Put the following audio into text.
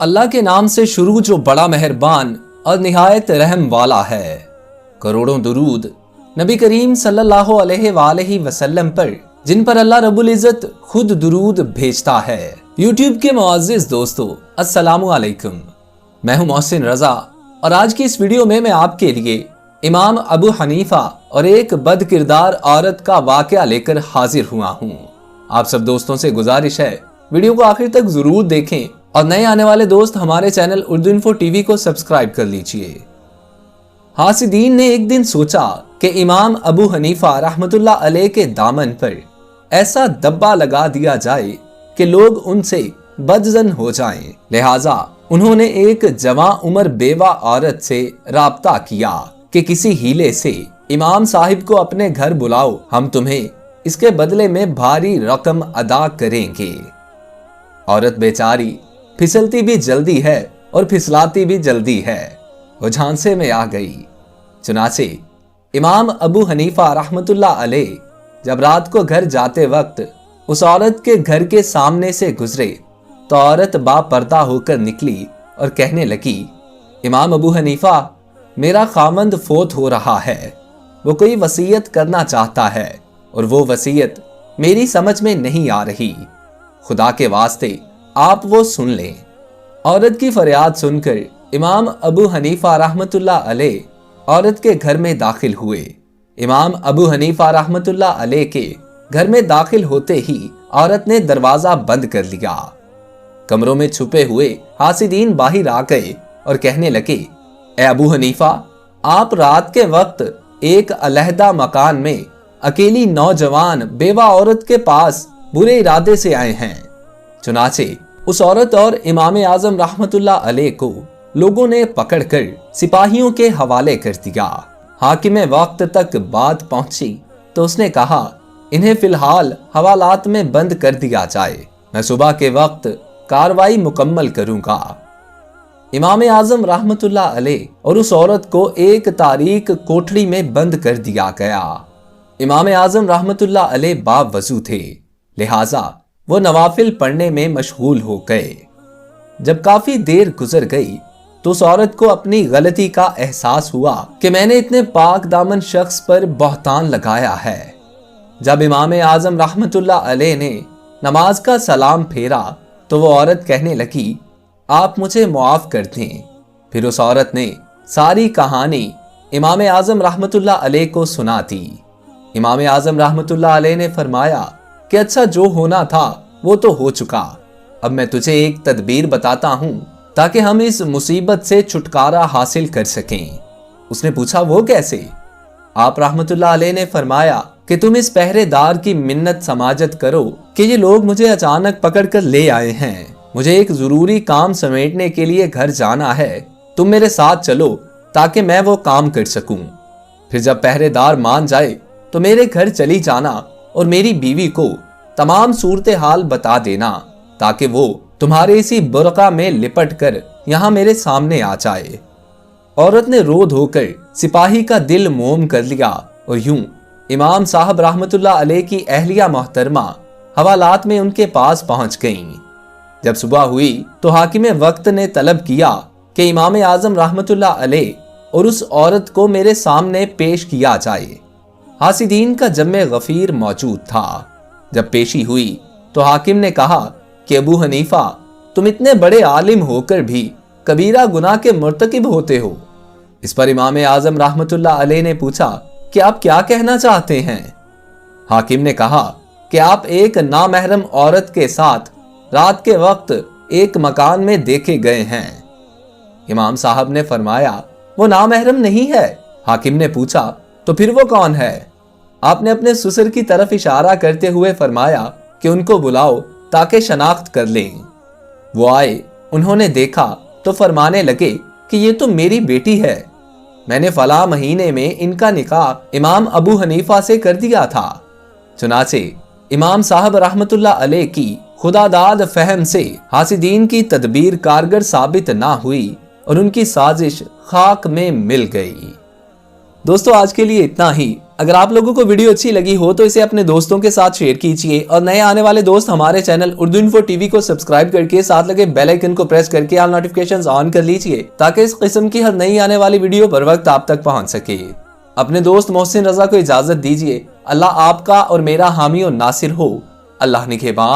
अल्लाह के नाम से शुरू जो बड़ा मेहरबान और निहायत रहम वाला है। करोड़ों दुरूद नबी करीम सल्लल्लाहु अलैहि वसल्लम पर, जिन पर अल्लाह रब्बुल इज़्ज़त खुद दुरूद भेजता है। यूट्यूब के मुअज़्ज़िज़ दोस्तों, अस्सलामु अलैकुम। मैं हूं मोहसिन रजा और आज की इस वीडियो में मैं आपके लिए इमाम अबू हनीफा और एक बद किरदार औरत का वाक़या लेकर हाजिर हुआ हूँ। आप सब दोस्तों से गुजारिश है वीडियो को आखिर तक जरूर देखें और नए आने वाले दोस्त हमारे चैनल उर्दू इन्फो टीवी को सब्सक्राइब कर लीजिए। हासिदीन ने एक दिन सोचा कि इमाम अबू हनीफा रहमतुल्लाह अलैह के दामन पर ऐसा दब्बा लगा दिया जाए कि लोग उनसे बदजन हो जाएं। लिहाजा उन्होंने एक जवां उम्र बेवा औरत से राब्ता किया कि किसी हीले से इमाम साहिब को अपने घर बुलाओ, हम तुम्हें इसके बदले में भारी रकम अदा करेंगे। औरत बेचारी फिसलती भी जल्दी है और फिसलाती भी जल्दी है, वो झांसे में आ गई। चुनाचे इमाम अबू हनीफा रहमतुल्लाह अलैह जब रात को घर जाते वक्त उस औरत के घर के सामने से गुजरे तो औरत बापर्दा होकर निकली और कहने लगी, इमाम अबू हनीफा, मेरा खामंद फोत हो रहा है, वो कोई वसीयत करना चाहता है और वो वसीयत मेरी समझ में नहीं आ रही, खुदा के वास्ते आप वो सुन लें। औरत की फरियाद सुनकर इमाम अबू हनीफा रहमतुल्लाह अलैह औरत के घर में दाखिल हुए। इमाम अबू हनीफा रहमतुल्लाह अलैह के घर में दाखिल होते ही औरत ने दरवाजा बंद कर लिया। कमरों में छुपे हुए हासिदीन बाहर आ गए और कहने लगे, ए अबू हनीफा, आप रात के वक्त एक अलहदा मकान में अकेली नौजवान बेवा औरत के पास बुरे इरादे से आए हैं। चुनाचे उस औरत और इमाम आजम रहमतुल्लाह अलैह को लोगों ने पकड़कर सिपाहियों के हवाले कर दिया। हाकिम वक्त तक बात पहुंची तो उसने कहा, इन्हें फिलहाल हवालात में बंद कर दिया जाए, मैं सुबह के वक्त कार्रवाई मुकम्मल करूंगा। इमाम आजम रहमतुल्लाह अलैह और उस औरत को एक तारीक कोठरी में बंद कर दिया गया। इमाम आजम रहमतुल्लाह अलैह बावजू थे, लिहाजा वो नवाफिल पढ़ने में मशगूल हो गए। जब काफी देर गुजर गई तो उस औरत को अपनी गलती का एहसास हुआ कि मैंने इतने पाक दामन शख्स पर बहतान लगाया है। जब इमाम आजम रहमतुल्लाह अलैह ने नमाज का सलाम फेरा तो वो औरत कहने लगी, आप मुझे मुआफ कर दें। फिर उस औरत ने सारी कहानी इमाम आजम रहमतुल्लाह अलैह को सुना दी। इमाम आजम रहमतुल्लाह अलैह ने फरमाया कि अच्छा, जो होना था वो तो हो चुका, अब मैं तुझे एक तदबीर बताता हूं ताकि हम इस मुसीबत से छुटकारा हासिल कर सकें। उसने पूछा, वो कैसे? आप रहमतुल्लाह अलैह ने फरमाया कि तुम इस पहरेदार की मिन्नत समाजत करो कि ये लोग मुझे अचानक पकड़ कर ले आए हैं, मुझे एक जरूरी काम समेटने के लिए घर जाना है, तुम मेरे साथ चलो ताकि मैं वो काम कर सकूं। फिर जब पहरेदार मान जाए तो मेरे घर चली जाना और मेरी बीवी को तमाम सूरत हाल बता देना ताकि वो तुम्हारे इसी बुरका में लिपट कर यहाँ मेरे सामने आ जाए। औरत ने रो धोकर सिपाही का दिल मोम कर लिया और यूं इमाम साहब रहमतुल्लाह अलैह की अहलिया मोहतरमा हवालात में उनके पास पहुंच गईं। जब सुबह हुई तो हाकिम वक्त ने तलब किया कि इमाम आजम रहमतुल्लाह अलैह और उस औरत को मेरे सामने पेश किया जाए। हासिदीन का जम्मे गफीर मौजूद था। जब पेशी हुई तो हाकिम ने कहा कि अबू हनीफा, तुम इतने बड़े आलिम होकर भी कबीरा गुनाह के मुर्तकिब होते हो। इस पर इमाम आजम रहमतुल्लाह अलैह ने पूछा कि आप क्या कहना चाहते हैं? हाकिम ने कहा कि आप एक नामहरम औरत के साथ रात के वक्त एक मकान में देखे गए हैं। इमाम साहब ने फरमाया, वो नामहरम नहीं है। हाकिम ने पूछा, तो फिर वो कौन है? आपने अपने ससुर की तरफ इशारा करते हुए फरमाया कि उनको बुलाओ ताकि शनाख्त कर लें। वो आए, उन्होंने देखा तो फरमाने लगे कि ये तो मेरी बेटी है, मैंने फला महीने में इनका निकाह इमाम अबू हनीफा से कर दिया था। चुनाचे इमाम साहब रहमतुल्लाह अलैह की खुदादाद फहम से हासिदीन की तदबीर कारगर साबित ना हुई और उनकी साजिश खाक में मिल गई। दोस्तों, आज के लिए इतना ही। اگر آپ لوگوں کو ویڈیو اچھی لگی ہو تو اسے اپنے دوستوں کے ساتھ شیئر کیجئے، اور نئے آنے والے دوست ہمارے channel Urdu info T V کو سبسکرائب کر کے ساتھ لگے بیل آئیکن کو پریس کر کے آل نوٹیفیکیشنز آن کر لیجئے تاکہ اس قسم کی ہر نئی آنے والی ویڈیو بر وقت آپ تک پہنچ سکے۔ اپنے دوست محسن رضا کو اجازت دیجئے۔ اللہ آپ کا اور میرا حامی و ناصر ہو۔ اللہ نگہبان۔